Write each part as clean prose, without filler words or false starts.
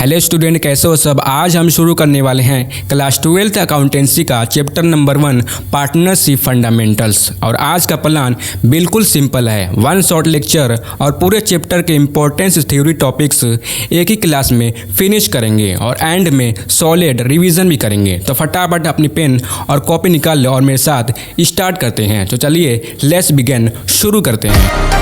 Hello student, कैसे हो सब। आज हम शुरू करने वाले हैं क्लास 12th अकाउंटेंसी का चैप्टर नंबर 1 पार्टनरशिप फंडामेंटल्स। और आज का प्लान बिल्कुल सिंपल है, 1 शॉर्ट लेक्चर और पूरे चैप्टर के इम्पोर्टेंस थ्योरी टॉपिक्स एक ही क्लास में फिनिश करेंगे और एंड में सॉलिड रिवीजन भी करेंगे। तो फटाफट अपनी पेन और कॉपी निकाल लो और मेरे साथ स्टार्ट करते हैं। तो चलिए लेट्स बिगिन, शुरू करते हैं।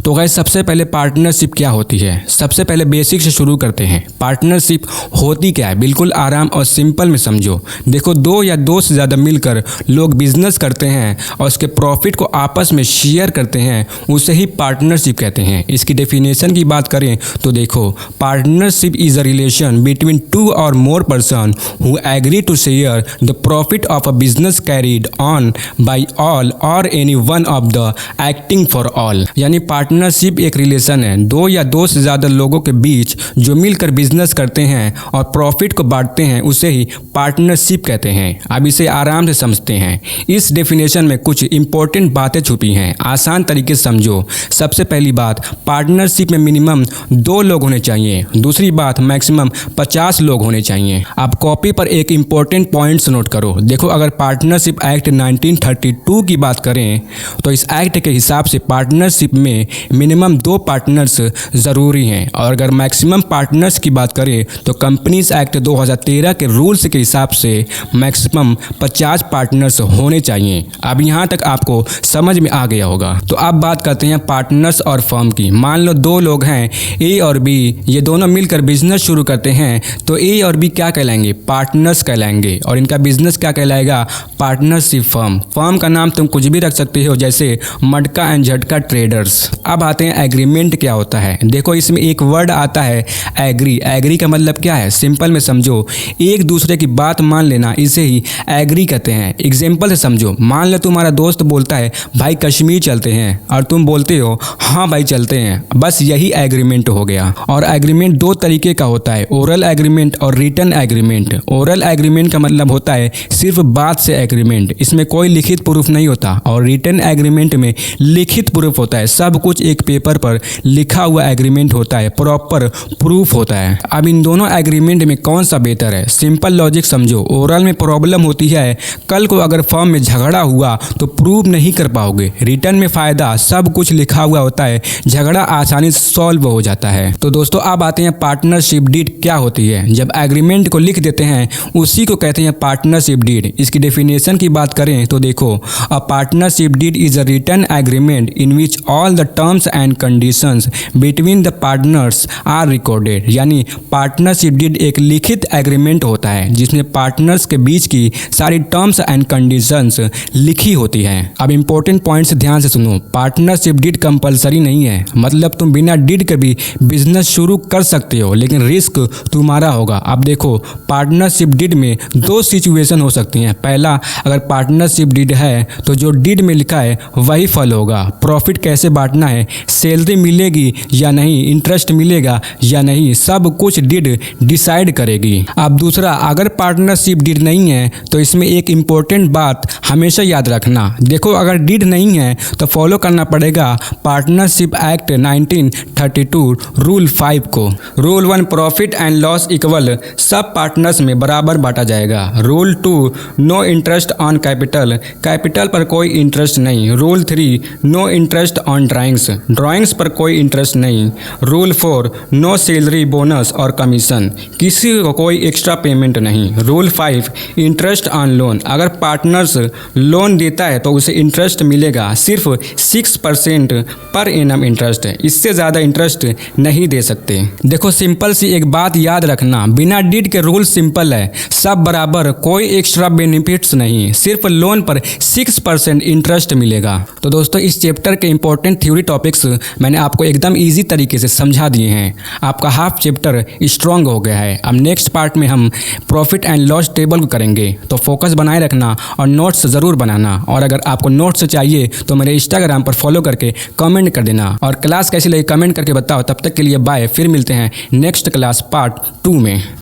तो गाइस, सबसे पहले पार्टनरशिप क्या होती है, सबसे पहले बेसिक से शुरू करते हैं। पार्टनरशिप होती क्या है, बिल्कुल आराम और सिंपल में समझो। देखो, दो या दो से ज़्यादा मिलकर लोग बिजनेस करते हैं और उसके प्रॉफिट को आपस में शेयर करते हैं, उसे ही पार्टनरशिप कहते हैं। इसकी डेफिनेशन की बात करें तो देखो, partnership is a relation between two or more person who agree to share the profit of a business carried on by all or any one of the acting for all. यानी partnership एक relation है दो या दो से ज़्यादा लोगों के बीच जो मिलकर बिजनेस करते हैं और प्रॉफिट को बांटते हैं, उसे ही पार्टनरशिप कहते हैं। अब इसे आराम से समझते हैं। इस डेफिनेशन में कुछ इंपॉर्टेंट बातें छुपी हैं, आसान तरीके से समझो। सबसे पहली बात, पार्टनरशिप में मिनिमम 2 लोग होने चाहिए। दूसरी बात, मैक्सिमम 50 लोग होने चाहिए। अब कॉपी पर एक इंपॉर्टेंट पॉइंट्स नोट करो। देखो, अगर पार्टनरशिप एक्ट 1932 की बात करें तो इस एक्ट के हिसाब से पार्टनरशिप में मिनिमम 2 पार्टनर्स ज़रूरी हैं। और अगर मैक्सिमम पार्टनर्स की बात करें तो कंपनीज एक्ट 2013 के रूल्स के हिसाब से मैक्सिमम 50 पार्टनर्स होने चाहिए। अब यहाँ तक आपको समझ में आ गया होगा। तो अब बात करते हैं पार्टनर्स और फर्म की। मान लो 2 लोग हैं, ए और बी, ये दोनों मिलकर बिजनेस शुरू करते हैं तो ए और बी क्या कहलाएंगे, पार्टनर्स कहलाएंगे। और इनका बिजनेस क्या कहलाएगा, पार्टनरशिप फर्म। फर्म का नाम तुम कुछ भी रख सकते हो, जैसे मटका एंड झटका ट्रेडर्स। अब आते हैं एग्रीमेंट क्या होता है। देखो, इसमें एक वर्ड आता है एग्री। एग्री का मतलब क्या है, सिंपल में समझो, एक दूसरे की बात मान लेना, इसे ही एग्री कहते हैं। एग्जाम्पल से समझो, मान लो तुम्हारा दोस्त बोलता है भाई कश्मीर चलते हैं, और तुम बोलते हो हाँ भाई चलते हैं, बस यही एग्रीमेंट हो गया। और एग्रीमेंट 2 तरीके का होता है, ओरल एग्रीमेंट और रिटन एग्रीमेंट। ओरल एग्रीमेंट का मतलब होता है सिर्फ बात से एग्रीमेंट, इसमें कोई लिखित प्रूफ नहीं होता। और रिटन एग्रीमेंट में लिखित प्रूफ होता है, सब कुछ एक पेपर पर लिखा हुआ एग्रीमेंट होता है, प्रॉपर प्रूफ होता है। अब इन दोनों एग्रीमेंट में कौन सा बेहतर है, सिंपल लॉजिक समझो। ओरल में प्रॉब्लम होती है, कल को अगर फर्म में झगड़ा हुआ तो प्रूव नहीं कर पाओगे। रिटर्न में फायदा, सब कुछ लिखा हुआ होता है, झगड़ा आसानी से सॉल्व हो जाता है। तो दोस्तों, अब आते हैं पार्टनरशिप डीड क्या होती है। जब एग्रीमेंट को लिख देते हैं उसी को कहते हैं पार्टनरशिप डीड। इसकी डेफिनेशन की बात करें तो देखो, a partnership deed is a written agreement in which all the terms and conditions between the partners are recorded. यानी पार्टनरशिप डीड एक लिखित एग्रीमेंट होता है जिसमें पार्टनर्स के बीच की सारी टर्म्स एंड कंडीशंस लिखी होती हैं। अब इंपॉर्टेंट पॉइंट्स ध्यान से सुनो। पार्टनरशिप डीड कंपलसरी नहीं है, मतलब तुम बिना डीड के भी बिजनेस शुरू कर सकते हो, लेकिन रिस्क तुम्हारा होगा। अब देखो, पार्टनरशिप डीड में 2 सिचुएशन हो सकती हैं। पहला, अगर पार्टनरशिप डीड है तो जो डीड में लिखा है वही फल होगा। प्रॉफिट कैसे बांटना है, सैलरी मिलेगी या नहीं, इंटरेस्ट मिलेगा या नहीं, सब कुछ डीड डिसाइड करेगी। अब दूसरा, अगर पार्टनरशिप डीड नहीं है तो इसमें एक इम्पोर्टेंट बात हमेशा याद रखना। देखो, अगर डीड नहीं है तो फॉलो करना पड़ेगा पार्टनरशिप एक्ट 1932 रूल 5 को। Rule 1, profit and loss equal सब पार्टनर्स में बराबर बांटा जाएगा। Rule 2, no interest on capital, capital पर कोई इंटरेस्ट नहीं। Rule 3, no interest on drawings, drawings पर कोई इंटरेस्ट नहीं। रूल 4, नो सैलरी, बोनस और कमीशन, किसी को कोई एक्स्ट्रा पेमेंट नहीं। रूल 5, इंटरेस्ट ऑन लोन, अगर पार्टनर्स लोन देता है तो उसे इंटरेस्ट मिलेगा, सिर्फ 6% पर एनम इंटरेस्ट है, इससे ज़्यादा इंटरेस्ट नहीं दे सकते। देखो, सिंपल सी एक बात याद रखना, बिना डीड के रूल सिंपल है, सब बराबर, कोई एक्स्ट्रा बेनिफिट्स नहीं, सिर्फ लोन पर 6% इंटरेस्ट मिलेगा। तो दोस्तों, इस चैप्टर के इंपॉर्टेंट थ्योरी टॉपिक्स मैंने आपको एकदम इजी तरीके से समझा दिए हैं। आपका हाफ चैप्टर स्ट्रॉन्ग हो गया है। अब नेक्स्ट पार्ट में हम प्रॉफिट एंड लॉस टेबल को करेंगे, तो फोकस बनाए रखना और नोट्स ज़रूर बनाना। और अगर आपको नोट्स चाहिए तो मेरे इंस्टाग्राम पर फॉलो करके कमेंट कर देना। और क्लास कैसी लगी कमेंट करके बताओ। तब तक के लिए बाय, फिर मिलते हैं नेक्स्ट क्लास पार्ट 2 में।